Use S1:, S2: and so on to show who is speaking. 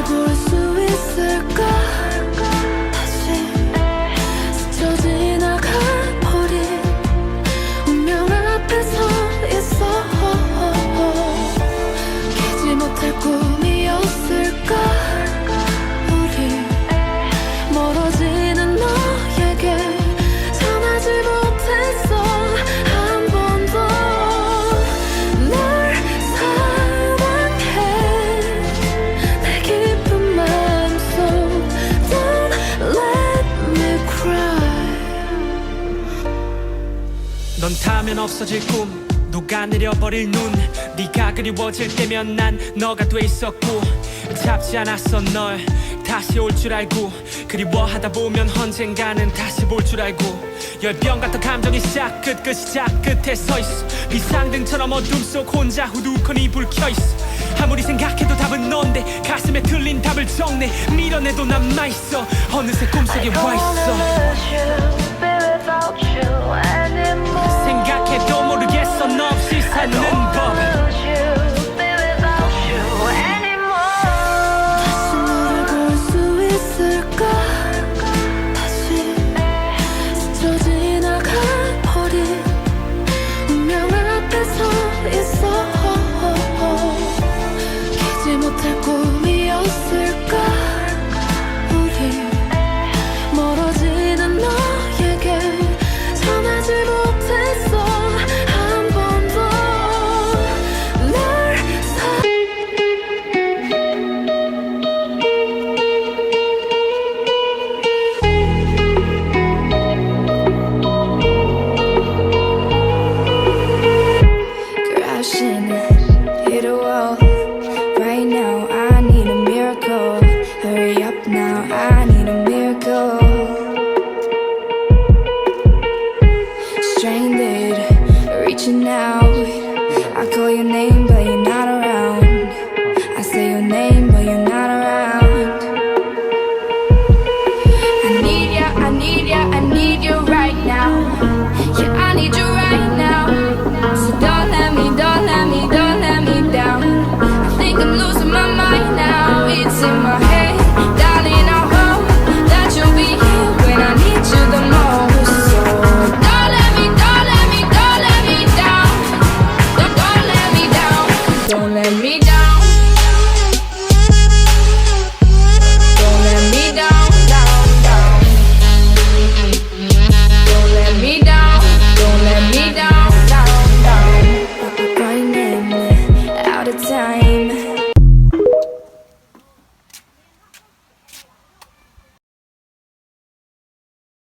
S1: 너를 볼 수 있을까? 다시 스쳐 지나가버린 운명 앞에 서 있어. 깨지 못할 꿈이었을까? 우리 멀어지는 너에게 전하지 못했어. 한 번도 널 사랑해. 내 깊은 마음속 Don't let me cry.
S2: 넌 닿으면 없어질 꿈, 녹아내려버릴 눈. 네가 그리워질 때면 난 너가 돼 있었고, 잡지 않았어 널 다시 올 줄 알고. 그리워하다 보면 언젠가는 다시 볼 줄 알고. 열병 같은 감정이 시작 끝에 서 있어. 비상등처럼 어둠 속 혼자 후두커니 불 켜있어. 아무리 생각해도 답은 넌데 가슴에 틀린 답을 적내. 밀어내도 남아있어. 어느새 꿈속에 와있어. 생각해도 모르겠어 너 없이 사는 법.
S1: 다시 너를 볼 수 있을까? 다시 스쳐 지나가버린 운명 앞에 서 있어. 깨지 못할 꿈